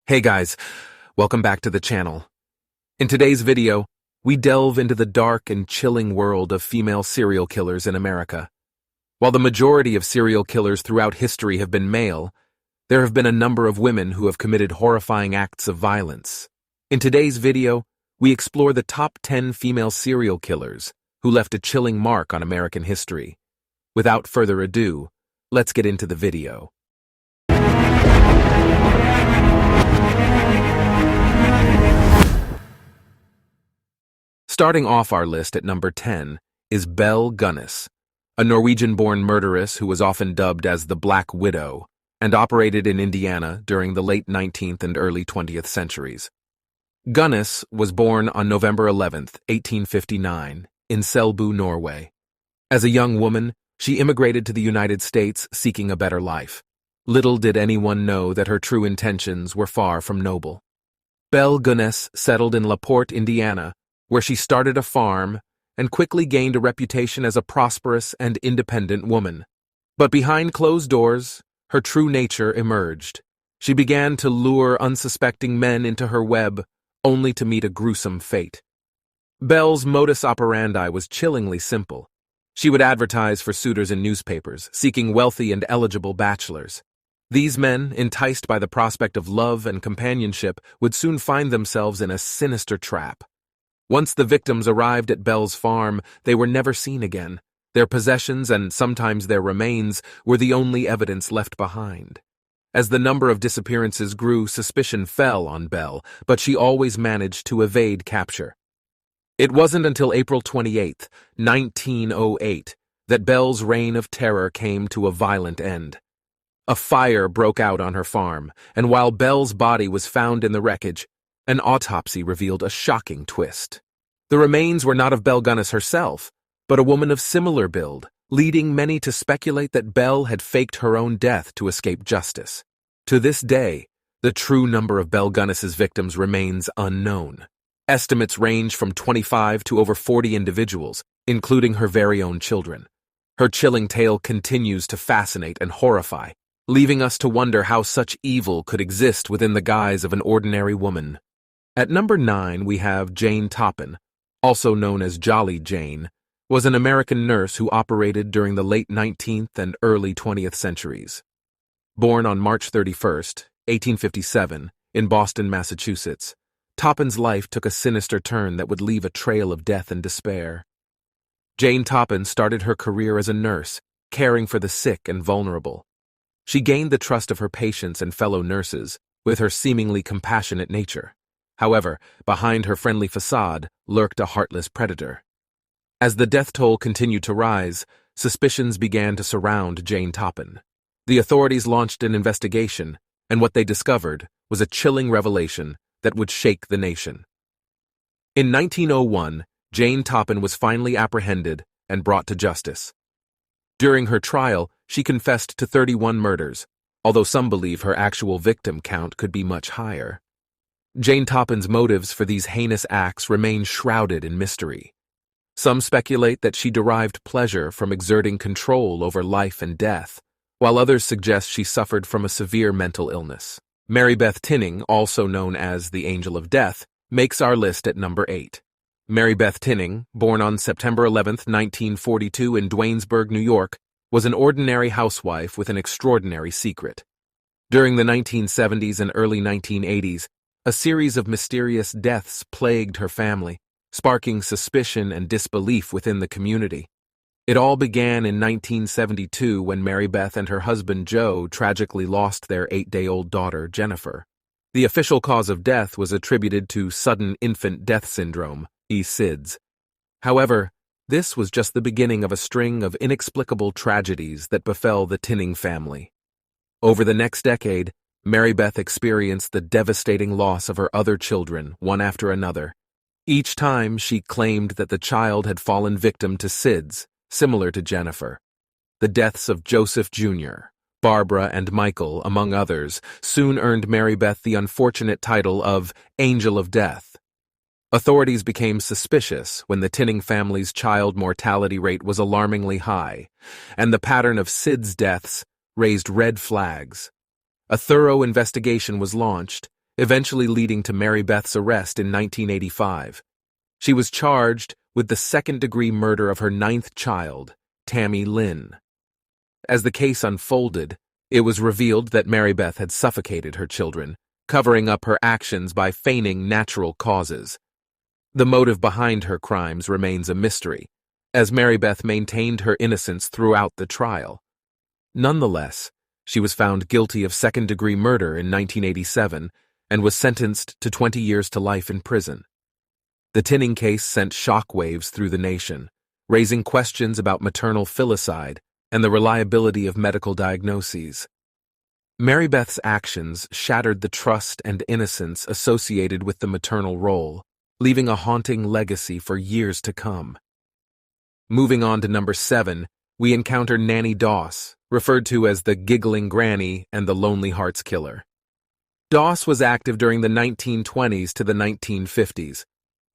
Hey guys, welcome back to the channel. In today's video, we delve into the dark and chilling world of female serial killers in America. While the majority of serial killers throughout history have been male, there have been a number of women who have committed horrifying acts of violence. In today's video, we explore the top 10 female serial killers who left a chilling mark on American history. Without further ado, let's get into the video. Starting off our list at number 10 is Belle Gunness, a Norwegian-born murderess who was often dubbed as the Black Widow and operated in Indiana during the late 19th and early 20th centuries. Gunness was born on November 11, 1859, in Selbu, Norway. As a young woman, she immigrated to the United States seeking a better life. Little did anyone know that her true intentions were far from noble. Belle Gunness settled in LaPorte, Indiana, where she started a farm and quickly gained a reputation as a prosperous and independent woman. But behind closed doors, her true nature emerged. She began to lure unsuspecting men into her web, only to meet a gruesome fate. Belle's modus operandi was chillingly simple. She would advertise for suitors in newspapers, seeking wealthy and eligible bachelors. These men, enticed by the prospect of love and companionship, would soon find themselves in a sinister trap. Once the victims arrived at Belle's farm, they were never seen again. Their possessions, and sometimes their remains, were the only evidence left behind. As the number of disappearances grew, suspicion fell on Belle, but she always managed to evade capture. It wasn't until April 28, 1908, that Belle's reign of terror came to a violent end. A fire broke out on her farm, and while Belle's body was found in the wreckage, an autopsy revealed a shocking twist. The remains were not of Belle Gunness herself, but a woman of similar build, leading many to speculate that Belle had faked her own death to escape justice. To this day, the true number of Belle Gunness's victims remains unknown. Estimates range from 25 to over 40 individuals, including her very own children. Her chilling tale continues to fascinate and horrify, leaving us to wonder how such evil could exist within the guise of an ordinary woman. At number 9, we have Jane Toppan, also known as Jolly Jane, was an American nurse who operated during the late 19th and early 20th centuries. Born on March 31, 1857, in Boston, Massachusetts, Toppan's life took a sinister turn that would leave a trail of death and despair. Jane Toppan started her career as a nurse, caring for the sick and vulnerable. She gained the trust of her patients and fellow nurses with her seemingly compassionate nature. However, behind her friendly facade lurked a heartless predator. As the death toll continued to rise, suspicions began to surround Jane Toppan. The authorities launched an investigation, and what they discovered was a chilling revelation that would shake the nation. In 1901, Jane Toppan was finally apprehended and brought to justice. During her trial, she confessed to 31 murders, although some believe her actual victim count could be much higher. Jane Toppan's motives for these heinous acts remain shrouded in mystery. Some speculate that she derived pleasure from exerting control over life and death, while others suggest she suffered from a severe mental illness. Mary Beth Tinning, also known as the Angel of Death, makes our list at number 8. Mary Beth Tinning, born on September 11, 1942 in Duanesburg, New York, was an ordinary housewife with an extraordinary secret. During the 1970s and early 1980s, a series of mysterious deaths plagued her family, sparking suspicion and disbelief within the community. It all began in 1972 when Mary Beth and her husband Joe tragically lost their 8-day-old daughter, Jennifer. The official cause of death was attributed to sudden infant death syndrome, SIDS. However, this was just the beginning of a string of inexplicable tragedies that befell the Tinning family. Over the next decade, Mary Beth experienced the devastating loss of her other children, one after another. Each time, she claimed that the child had fallen victim to SIDS, similar to Jennifer. The deaths of Joseph Jr., Barbara, and Michael, among others, soon earned Mary Beth the unfortunate title of Angel of Death. Authorities became suspicious when the Tinning family's child mortality rate was alarmingly high, and the pattern of SIDS deaths raised red flags. A thorough investigation was launched, eventually leading to Mary Beth's arrest in 1985. She was charged with the second-degree murder of her ninth child, Tammy Lynn. As the case unfolded, it was revealed that Mary Beth had suffocated her children, covering up her actions by feigning natural causes. The motive behind her crimes remains a mystery, as Mary Beth maintained her innocence throughout the trial. Nonetheless, she was found guilty of second-degree murder in 1987 and was sentenced to 20 years to life in prison. The Tinning case sent shockwaves through the nation, raising questions about maternal filicide and the reliability of medical diagnoses. Mary Beth's actions shattered the trust and innocence associated with the maternal role, leaving a haunting legacy for years to come. Moving on to number 7, we encounter Nanny Doss, referred to as the Giggling Granny and the Lonely Hearts Killer. Doss was active during the 1920s to the 1950s.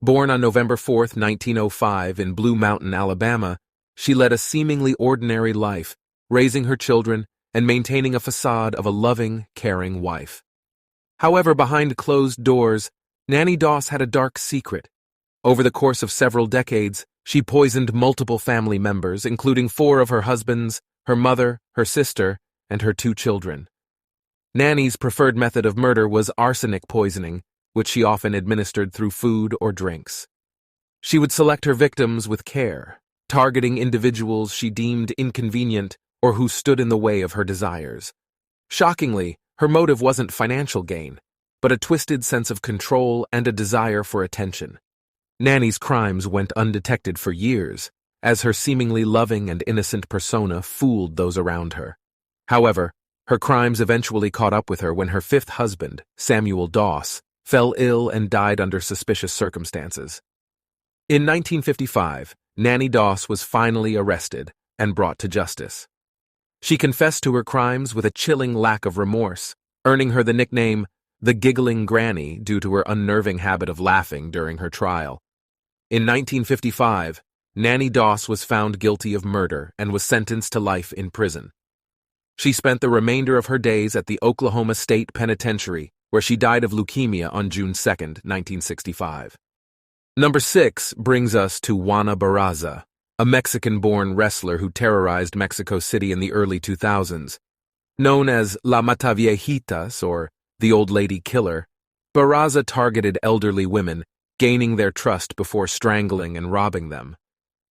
Born on November 4, 1905 in Blue Mountain, Alabama, she led a seemingly ordinary life, raising her children and maintaining a facade of a loving, caring wife. However, behind closed doors, Nanny Doss had a dark secret. Over the course of several decades, she poisoned multiple family members, including 4 of her husbands, her mother, her sister, and her 2 children. Nanny's preferred method of murder was arsenic poisoning, which she often administered through food or drinks. She would select her victims with care, targeting individuals she deemed inconvenient or who stood in the way of her desires. Shockingly, her motive wasn't financial gain, but a twisted sense of control and a desire for attention. Nanny's crimes went undetected for years, as her seemingly loving and innocent persona fooled those around her. However, her crimes eventually caught up with her when her 5th husband, Samuel Doss, fell ill and died under suspicious circumstances. In 1955, Nanny Doss was finally arrested and brought to justice. She confessed to her crimes with a chilling lack of remorse, earning her the nickname the Giggling Granny due to her unnerving habit of laughing during her trial. In 1955, Nanny Doss was found guilty of murder and was sentenced to life in prison. She spent the remainder of her days at the Oklahoma State Penitentiary, where she died of leukemia on June 2, 1965. Number 6 brings us to Juana Barraza, a Mexican-born wrestler who terrorized Mexico City in the early 2000s. Known as La Mataviejitas, or the Old Lady Killer, Barraza targeted elderly women, gaining their trust before strangling and robbing them.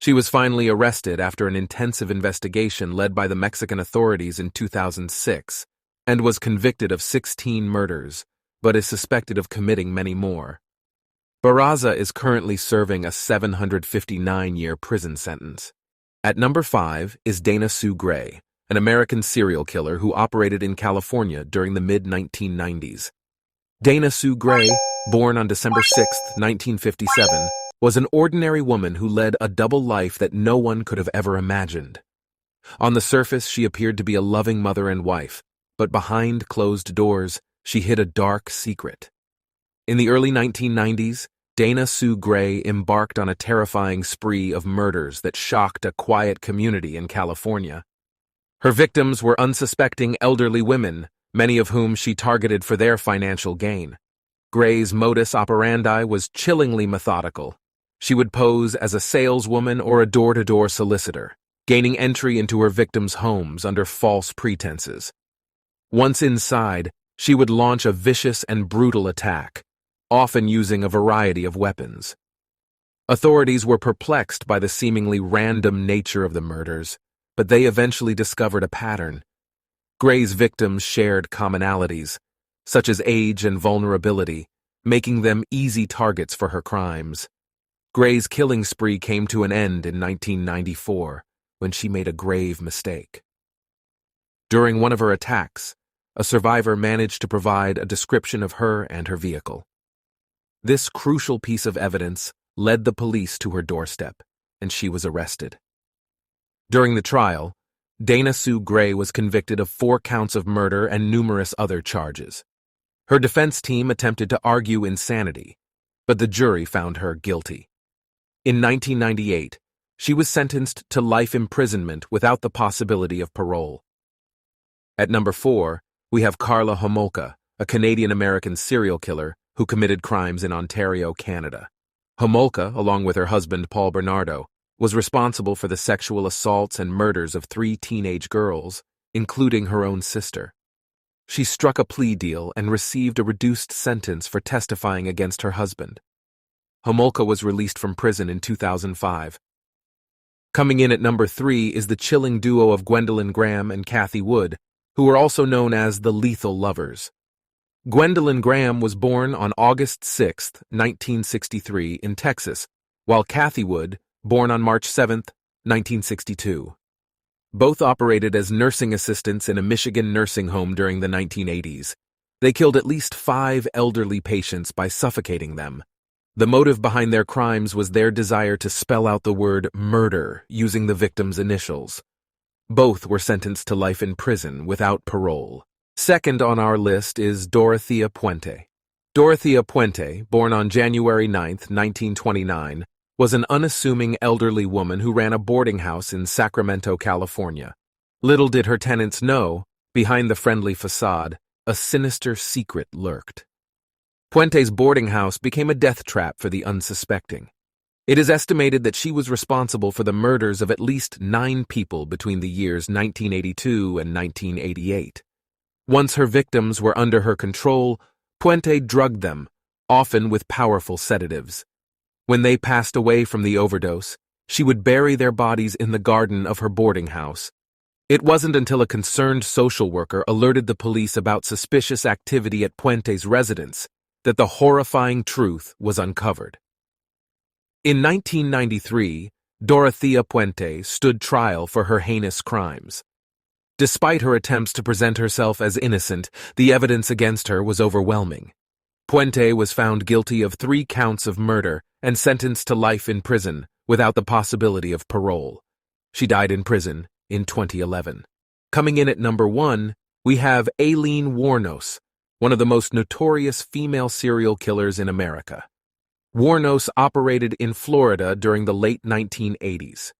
She was finally arrested after an intensive investigation led by the Mexican authorities in 2006 and was convicted of 16 murders, but is suspected of committing many more. Barraza is currently serving a 759-year prison sentence. At number 5 is Dana Sue Gray, an American serial killer who operated in California during the mid-1990s. Dana Sue Gray, born on December 6, 1957, was an ordinary woman who led a double life that no one could have ever imagined. On the surface, she appeared to be a loving mother and wife, but behind closed doors, she hid a dark secret. In the early 1990s, Dana Sue Gray embarked on a terrifying spree of murders that shocked a quiet community in California. Her victims were unsuspecting elderly women, many of whom she targeted for their financial gain. Gray's modus operandi was chillingly methodical. She would pose as a saleswoman or a door-to-door solicitor, gaining entry into her victims' homes under false pretenses. Once inside, she would launch a vicious and brutal attack, often using a variety of weapons. Authorities were perplexed by the seemingly random nature of the murders, but they eventually discovered a pattern. Gray's victims shared commonalities, such as age and vulnerability, making them easy targets for her crimes. Gray's killing spree came to an end in 1994, when she made a grave mistake. During one of her attacks, a survivor managed to provide a description of her and her vehicle. This crucial piece of evidence led the police to her doorstep, and she was arrested. During the trial, Dana Sue Gray was convicted of 4 counts of murder and numerous other charges. Her defense team attempted to argue insanity, but the jury found her guilty. In 1998, she was sentenced to life imprisonment without the possibility of parole. At number 4, we have Karla Homolka, a Canadian-American serial killer who committed crimes in Ontario, Canada. Homolka, along with her husband Paul Bernardo, was responsible for the sexual assaults and murders of 3 teenage girls, including her own sister. She struck a plea deal and received a reduced sentence for testifying against her husband. Homolka was released from prison in 2005. Coming in at number 3 is the chilling duo of Gwendolyn Graham and Kathy Wood, who were also known as the Lethal Lovers. Gwendolyn Graham was born on August 6, 1963, in Texas, while Kathy Wood, born on March 7, 1962. Both operated as nursing assistants in a Michigan nursing home during the 1980s. They killed at least 5 elderly patients by suffocating them. The motive behind their crimes was their desire to spell out the word murder using the victims' initials. Both were sentenced to life in prison without parole. Second on our list is Dorothea Puente. Dorothea Puente, born on January 9, 1929, was an unassuming elderly woman who ran a boarding house in Sacramento, California. Little did her tenants know, behind the friendly facade, a sinister secret lurked. Puente's boarding house became a death trap for the unsuspecting. It is estimated that she was responsible for the murders of at least 9 people between the years 1982 and 1988. Once her victims were under her control, Puente drugged them, often with powerful sedatives. When they passed away from the overdose, she would bury their bodies in the garden of her boarding house. It wasn't until a concerned social worker alerted the police about suspicious activity at Puente's residence that the horrifying truth was uncovered. In 1993, Dorothea Puente stood trial for her heinous crimes. Despite her attempts to present herself as innocent, the evidence against her was overwhelming. Puente was found guilty of 3 counts of murder and sentenced to life in prison without the possibility of parole. She died in prison in 2011. Coming in at number 1, we have Aileen Wuornos, one of the most notorious female serial killers in America. Wuornos operated in Florida during the late 1980s.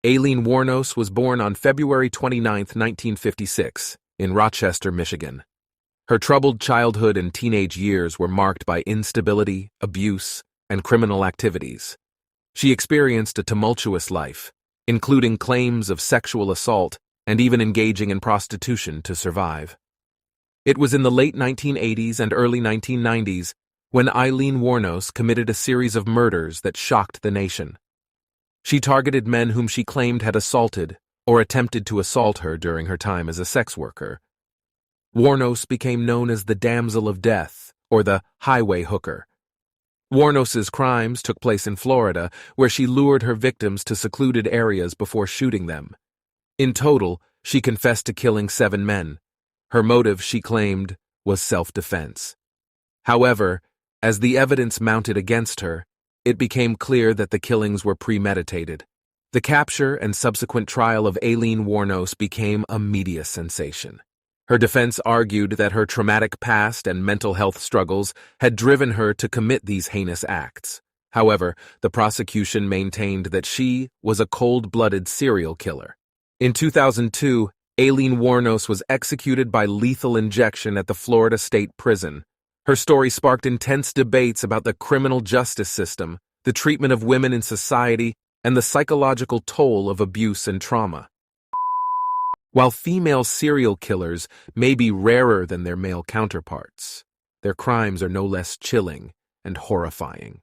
Aileen Wuornos was born on February 29, 1956, in Rochester, Michigan. Her troubled childhood and teenage years were marked by instability, abuse, and criminal activities. She experienced a tumultuous life, including claims of sexual assault and even engaging in prostitution to survive. It was in the late 1980s and early 1990s when Aileen Wuornos committed a series of murders that shocked the nation. She targeted men whom she claimed had assaulted or attempted to assault her during her time as a sex worker. Wuornos became known as the Damsel of Death, or the Highway Hooker. Wuornos's crimes took place in Florida, where she lured her victims to secluded areas before shooting them. In total, she confessed to killing 7 men. Her motive, she claimed, was self-defense. However, as the evidence mounted against her, it became clear that the killings were premeditated. The capture and subsequent trial of Aileen Wuornos became a media sensation. Her defense argued that her traumatic past and mental health struggles had driven her to commit these heinous acts. However, the prosecution maintained that she was a cold-blooded serial killer. In 2002, Aileen Wuornos was executed by lethal injection at the Florida State Prison. Her story sparked intense debates about the criminal justice system, the treatment of women in society, and the psychological toll of abuse and trauma. While female serial killers may be rarer than their male counterparts, their crimes are no less chilling and horrifying.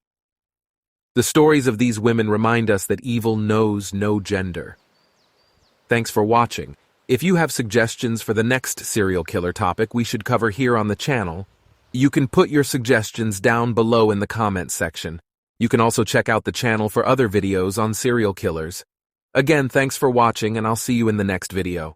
The stories of these women remind us that evil knows no gender. Thanks for watching. If you have suggestions for the next serial killer topic we should cover here on the channel, you can put your suggestions down below in the comments section. You can also check out the channel for other videos on serial killers. Again, thanks for watching, and I'll see you in the next video.